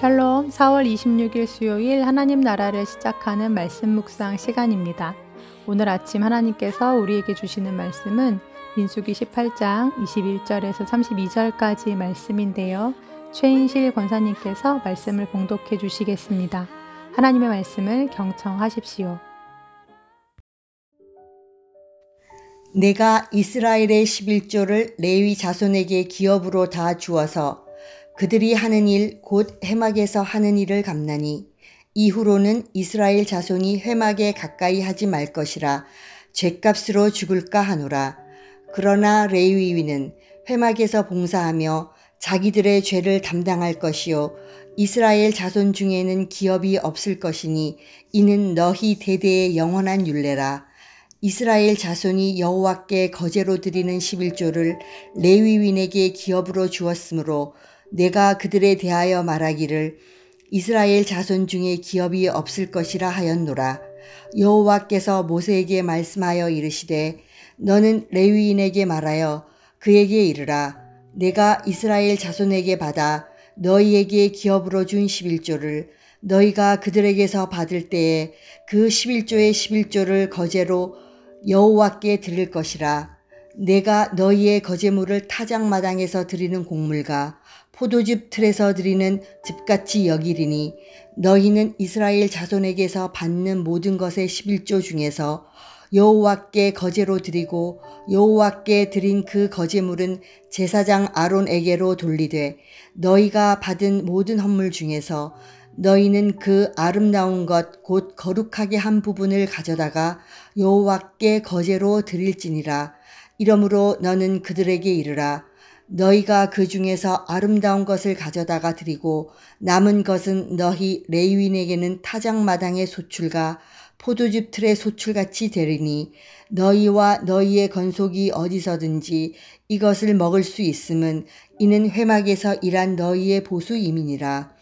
샬롬, 4월 26일 수요일 하나님 나라를 시작하는 말씀 묵상 시간입니다. 오늘 아침 하나님께서 우리에게 주시는 말씀은 민수기 18장 21절에서 32절까지 말씀인데요. 최인실 권사님께서 말씀을 봉독해 주시겠습니다. 하나님의 말씀을 경청하십시오. 내가 이스라엘의 11조를 레위 자손에게 기업으로 다 주어서 그들이 하는 일 곧 회막에서 하는 일을 갚나니 이후로는 이스라엘 자손이 회막에 가까이 하지 말 것이라 죗값으로 죽을까 하노라. 그러나 레위인은 회막에서 봉사하며 자기들의 죄를 담당할 것이요 이스라엘 자손 중에는 기업이 없을 것이니 이는 너희 대대의 영원한 율례라. 이스라엘 자손이 여호와께 거제로 드리는 11조를 레위인에게 기업으로 주었으므로 내가 그들에 대하여 말하기를 이스라엘 자손 중에 기업이 없을 것이라 하였노라. 여호와께서 모세에게 말씀하여 이르시되 너는 레위인에게 말하여 그에게 이르라. 내가 이스라엘 자손에게 받아 너희에게 기업으로 준 11조를 너희가 그들에게서 받을 때에 그 11조의 11조를 거제로 여호와께 드릴 것이라. 내가 너희의 거제물을 타작마당에서 드리는 곡물과 포도즙 틀에서 드리는 즙같이 여기리니 너희는 이스라엘 자손에게서 받는 모든 것의 11조 중에서 여호와께 거제로 드리고 여호와께 드린 그 거제물은 제사장 아론에게로 돌리되 너희가 받은 모든 헌물 중에서 너희는 그 아름다운 것 곧 거룩하게 한 부분을 가져다가 여호와께 거제로 드릴지니라. 이러므로 너는 그들에게 이르라. 너희가 그 중에서 아름다운 것을 가져다가 드리고 남은 것은 너희 레위인에게는 타작마당의 소출과 포도즙 틀의 소출같이 되리니 너희와 너희의 건속이 어디서든지 이것을 먹을 수 있음은 이는 회막에서 일한 너희의 보수임이니라.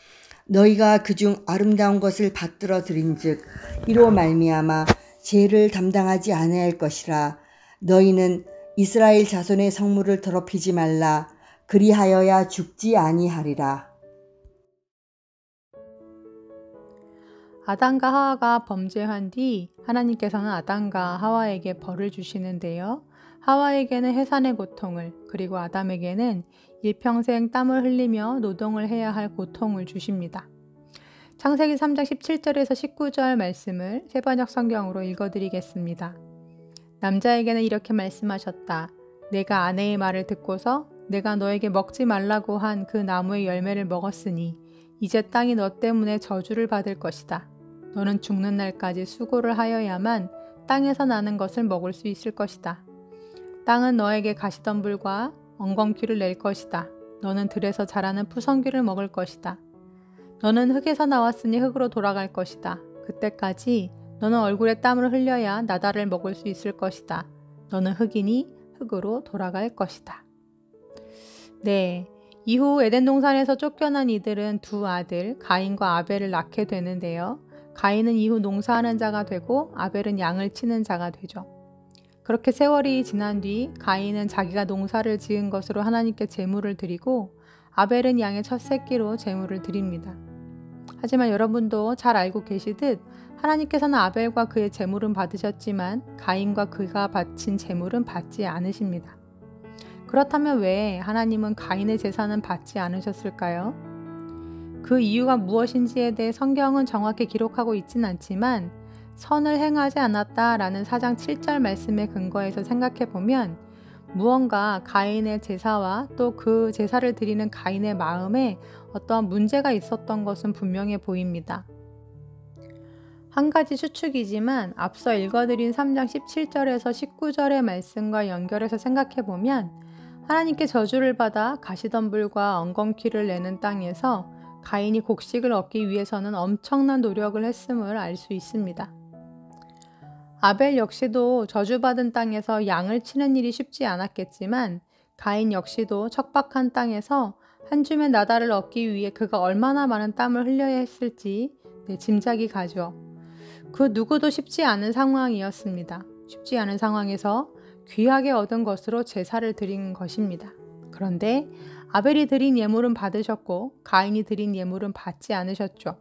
너희가 그중 아름다운 것을 받들어 드린즉 이로 말미암아 죄를 담당하지 아니할 것이라. 너희는 이스라엘 자손의 성물을 더럽히지 말라. 그리하여야 죽지 아니하리라. 아담과 하와가 범죄한 뒤 하나님께서는 아담과 하와에게 벌을 주시는데요. 하와에게는 해산의 고통을, 그리고 아담에게는 일평생 땀을 흘리며 노동을 해야 할 고통을 주십니다. 창세기 3장 17절에서 19절 말씀을 세번역 성경으로 읽어드리겠습니다. 남자에게는 이렇게 말씀하셨다. 내가 아내의 말을 듣고서 내가 너에게 먹지 말라고 한 그 나무의 열매를 먹었으니 이제 땅이 너 때문에 저주를 받을 것이다. 너는 죽는 날까지 수고를 하여야만 땅에서 나는 것을 먹을 수 있을 것이다. 땅은 너에게 가시덤불과 엉겅퀴를 낼 것이다. 너는 들에서 자라는 푸성귀를 먹을 것이다. 너는 흙에서 나왔으니 흙으로 돌아갈 것이다. 그때까지 너는 얼굴에 땀을 흘려야 나달을 먹을 수 있을 것이다. 너는 흙이니 흙으로 돌아갈 것이다. 네, 이후 에덴 동산에서 쫓겨난 이들은 두 아들 가인과 아벨을 낳게 되는데요. 가인은 이후 농사하는 자가 되고 아벨은 양을 치는 자가 되죠. 그렇게 세월이 지난 뒤 가인은 자기가 농사를 지은 것으로 하나님께 제물을 드리고 아벨은 양의 첫 새끼로 제물을 드립니다. 하지만 여러분도 잘 알고 계시듯 하나님께서는 아벨과 그의 제물은 받으셨지만 가인과 그가 바친 제물은 받지 않으십니다. 그렇다면 왜 하나님은 가인의 제사는 받지 않으셨을까요? 그 이유가 무엇인지에 대해 성경은 정확히 기록하고 있진 않지만 선을 행하지 않았다라는 4장 7절 말씀에 근거해서 생각해보면 무언가 가인의 제사와 또 그 제사를 드리는 가인의 마음에 어떠한 문제가 있었던 것은 분명해 보입니다. 한 가지 추측이지만 앞서 읽어드린 3장 17절에서 19절의 말씀과 연결해서 생각해보면 하나님께 저주를 받아 가시덤불과 엉겅퀴를 내는 땅에서 가인이 곡식을 얻기 위해서는 엄청난 노력을 했음을 알 수 있습니다. 아벨 역시도 저주받은 땅에서 양을 치는 일이 쉽지 않았겠지만 가인 역시도 척박한 땅에서 한 줌의 나달을 얻기 위해 그가 얼마나 많은 땀을 흘려야 했을지 짐작이 가죠. 그 누구도 쉽지 않은 상황이었습니다. 쉽지 않은 상황에서 귀하게 얻은 것으로 제사를 드린 것입니다. 그런데 아벨이 드린 예물은 받으셨고 가인이 드린 예물은 받지 않으셨죠.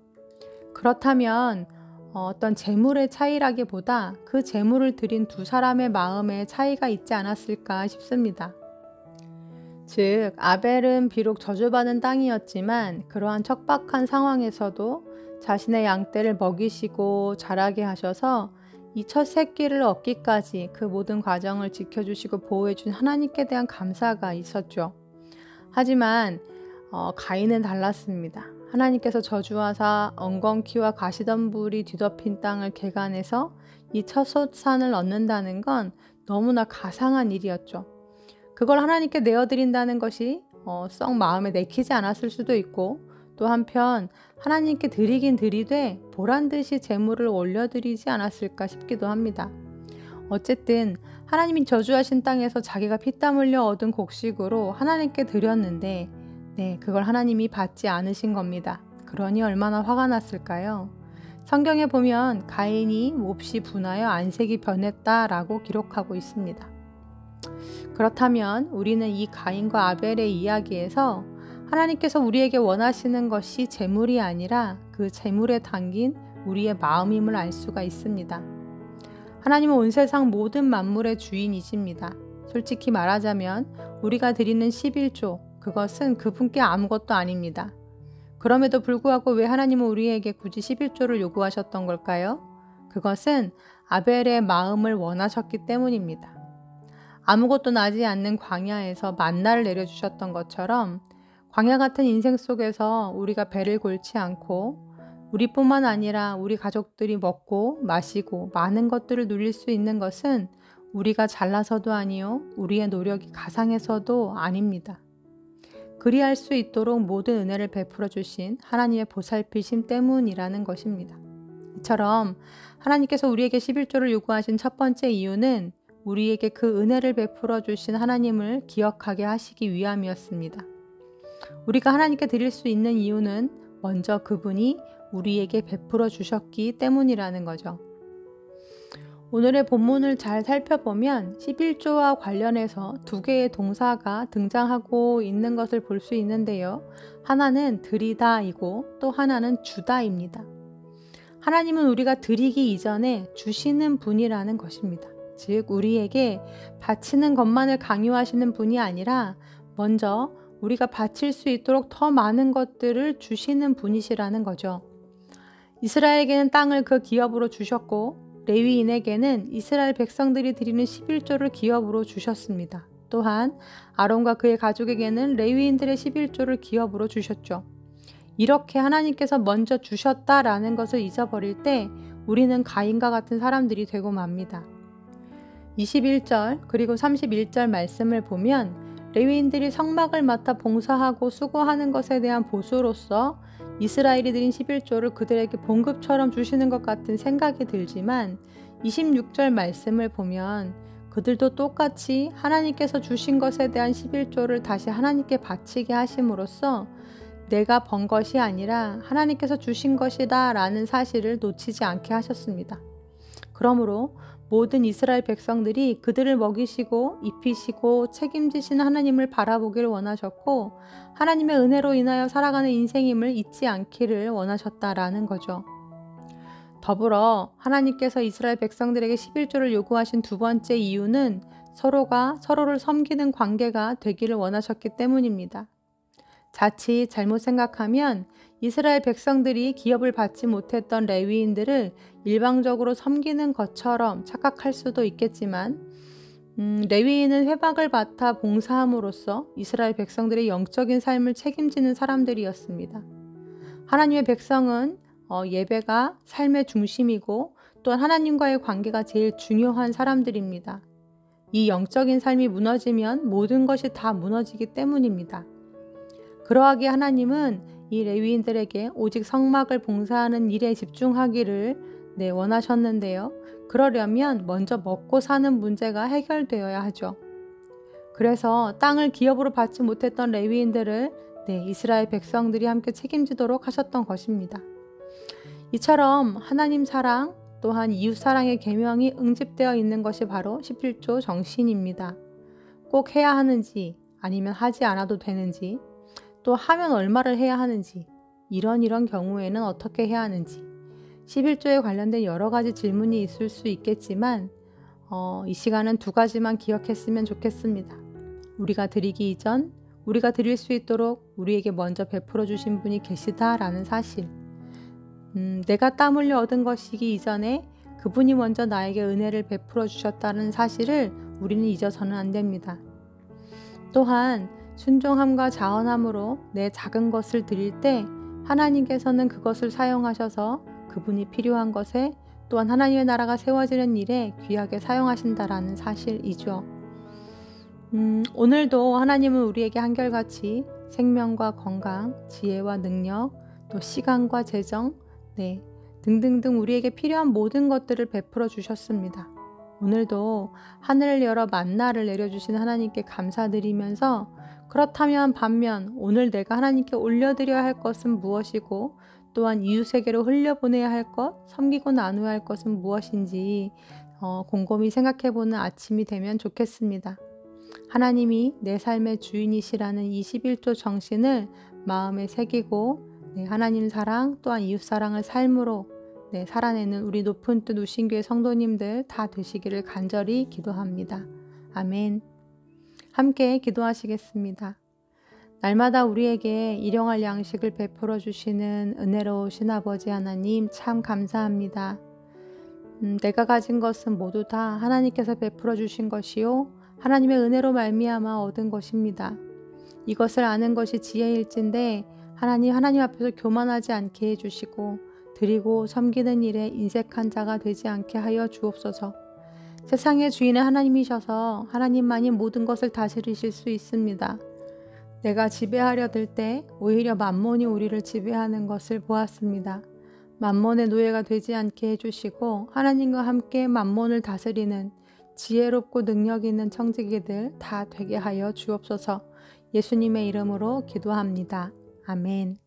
그렇다면 어떤 재물의 차이라기보다 그 재물을 드린 두 사람의 마음에 차이가 있지 않았을까 싶습니다. 즉 아벨은 비록 저주받은 땅이었지만 그러한 척박한 상황에서도 자신의 양떼를 먹이시고 자라게 하셔서 이 첫 새끼를 얻기까지 그 모든 과정을 지켜주시고 보호해준 하나님께 대한 감사가 있었죠. 하지만 가인은 달랐습니다. 하나님께서 저주하사 엉겅퀴와 가시덤불이 뒤덮인 땅을 개간해서 이 첫 소산을 얻는다는 건 너무나 가상한 일이었죠. 그걸 하나님께 내어드린다는 것이 썩 마음에 내키지 않았을 수도 있고, 또 한편 하나님께 드리긴 드리되 보란듯이 제물을 올려드리지 않았을까 싶기도 합니다. 어쨌든 하나님이 저주하신 땅에서 자기가 피땀 흘려 얻은 곡식으로 하나님께 드렸는데 그걸 하나님이 받지 않으신 겁니다. 그러니 얼마나 화가 났을까요? 성경에 보면 가인이 몹시 분하여 안색이 변했다라고 기록하고 있습니다. 그렇다면 우리는 이 가인과 아벨의 이야기에서 하나님께서 우리에게 원하시는 것이 재물이 아니라 그 재물에 담긴 우리의 마음임을 알 수가 있습니다. 하나님은 온 세상 모든 만물의 주인이십니다. 솔직히 말하자면 우리가 드리는 11조, 그것은 그분께 아무것도 아닙니다. 그럼에도 불구하고 왜 하나님은 우리에게 굳이 11조를 요구하셨던 걸까요? 그것은 아벨의 마음을 원하셨기 때문입니다. 아무것도 나지 않는 광야에서 만나를 내려주셨던 것처럼 광야 같은 인생 속에서 우리가 배를 골치 않고 우리뿐만 아니라 우리 가족들이 먹고 마시고 많은 것들을 누릴 수 있는 것은 우리가 잘나서도 아니요, 우리의 노력이 가상해서도 아닙니다. 그리할 수 있도록 모든 은혜를 베풀어 주신 하나님의 보살피심 때문이라는 것입니다. 이처럼 하나님께서 우리에게 11조를 요구하신 첫 번째 이유는 우리에게 그 은혜를 베풀어 주신 하나님을 기억하게 하시기 위함이었습니다. 우리가 하나님께 드릴 수 있는 이유는 먼저 그분이 우리에게 베풀어 주셨기 때문이라는 거죠. 오늘의 본문을 잘 살펴보면 11조와 관련해서 두 개의 동사가 등장하고 있는 것을 볼 수 있는데요. 하나는 드리다이고 또 하나는 주다입니다. 하나님은 우리가 드리기 이전에 주시는 분이라는 것입니다. 즉 우리에게 바치는 것만을 강요하시는 분이 아니라 먼저 우리가 바칠 수 있도록 더 많은 것들을 주시는 분이시라는 거죠. 이스라엘에게는 땅을 그 기업으로 주셨고 레위인에게는 이스라엘 백성들이 드리는 11조를 기업으로 주셨습니다. 또한 아론과 그의 가족에게는 레위인들의 11조를 기업으로 주셨죠. 이렇게 하나님께서 먼저 주셨다라는 것을 잊어버릴 때 우리는 가인과 같은 사람들이 되고 맙니다. 21절 그리고 31절 말씀을 보면 레위인들이 성막을 맡아 봉사하고 수고하는 것에 대한 보수로서 이스라엘이 드린 11조를 그들에게 봉급처럼 주시는 것 같은 생각이 들지만 26절 말씀을 보면 그들도 똑같이 하나님께서 주신 것에 대한 11조를 다시 하나님께 바치게 하심으로써 내가 번 것이 아니라 하나님께서 주신 것이다 라는 사실을 놓치지 않게 하셨습니다. 그러므로 모든 이스라엘 백성들이 그들을 먹이시고 입히시고 책임지시는 하나님을 바라보기를 원하셨고 하나님의 은혜로 인하여 살아가는 인생임을 잊지 않기를 원하셨다라는 거죠. 더불어 하나님께서 이스라엘 백성들에게 11조를 요구하신 두 번째 이유는 서로가 서로를 섬기는 관계가 되기를 원하셨기 때문입니다. 자칫 잘못 생각하면 이스라엘 백성들이 기업을 받지 못했던 레위인들을 일방적으로 섬기는 것처럼 착각할 수도 있겠지만 레위인은 회막을 맡아 봉사함으로써 이스라엘 백성들의 영적인 삶을 책임지는 사람들이었습니다. 하나님의 백성은 예배가 삶의 중심이고 또한 하나님과의 관계가 제일 중요한 사람들입니다. 이 영적인 삶이 무너지면 모든 것이 다 무너지기 때문입니다. 그러하기에 하나님은 이 레위인들에게 오직 성막을 봉사하는 일에 집중하기를 원하셨는데요. 그러려면 먼저 먹고 사는 문제가 해결되어야 하죠. 그래서 땅을 기업으로 받지 못했던 레위인들을 이스라엘 백성들이 함께 책임지도록 하셨던 것입니다. 이처럼 하나님 사랑 또한 이웃 사랑의 계명이 응집되어 있는 것이 바로 11조 정신입니다. 꼭 해야 하는지 아니면 하지 않아도 되는지, 또 하면 얼마를 해야 하는지, 이런 경우에는 어떻게 해야 하는지, 11조에 관련된 여러 가지 질문이 있을 수 있겠지만 이 시간은 두 가지만 기억했으면 좋겠습니다. 우리가 드리기 이전 우리가 드릴 수 있도록 우리에게 먼저 베풀어 주신 분이 계시다라는 사실, 내가 땀 흘려 얻은 것이기 이전에 그분이 먼저 나에게 은혜를 베풀어 주셨다는 사실을 우리는 잊어서는 안 됩니다. 또한 순종함과 자원함으로 내 작은 것을 드릴 때 하나님께서는 그것을 사용하셔서 그분이 필요한 것에, 또한 하나님의 나라가 세워지는 일에 귀하게 사용하신다라는 사실이죠. 오늘도 하나님은 우리에게 한결같이 생명과 건강, 지혜와 능력, 또 시간과 재정, 등등등 우리에게 필요한 모든 것들을 베풀어 주셨습니다. 오늘도 하늘을 열어 만나를 내려주신 하나님께 감사드리면서, 그렇다면 반면 오늘 내가 하나님께 올려드려야 할 것은 무엇이고, 또한 이웃에게로 흘려보내야 할 것, 섬기고 나누어야 할 것은 무엇인지 곰곰이 생각해보는 아침이 되면 좋겠습니다. 하나님이 내 삶의 주인이시라는 21조 정신을 마음에 새기고 하나님 사랑, 또한 이웃 사랑을 삶으로 살아내는 우리 높은 뜻 우신교회 성도님들 다 되시기를 간절히 기도합니다. 아멘. 함께 기도하시겠습니다. 날마다 우리에게 일용할 양식을 베풀어 주시는 은혜로우신 아버지 하나님, 참 감사합니다. 내가 가진 것은 모두 다 하나님께서 베풀어 주신 것이요 하나님의 은혜로 말미암아 얻은 것입니다. 이것을 아는 것이 지혜일진데 하나님 앞에서 교만하지 않게 해주시고 드리고 섬기는 일에 인색한 자가 되지 않게 하여 주옵소서. 세상의 주인은 하나님이셔서 하나님만이 모든 것을 다스리실 수 있습니다. 내가 지배하려 들 때 오히려 만몬이 우리를 지배하는 것을 보았습니다. 만몬의 노예가 되지 않게 해주시고 하나님과 함께 만몬을 다스리는 지혜롭고 능력 있는 청지기들 다 되게 하여 주옵소서. 예수님의 이름으로 기도합니다. 아멘.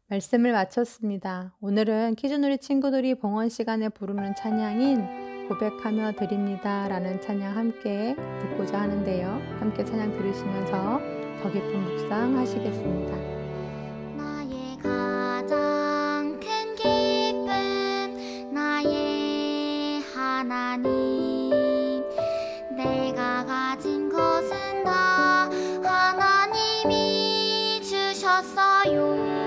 말씀을 마쳤습니다. 오늘은 키즈누리 친구들이 봉헌 시간에 부르는 찬양인 고백하며 드립니다 라는 찬양 함께 듣고자 하는데요. 함께 찬양 들으시면서 더 깊은 묵상 하시겠습니다. 나의 가장 큰 기쁨, 나의 하나님, 내가 가진 것은 다 하나님이 주셨어요.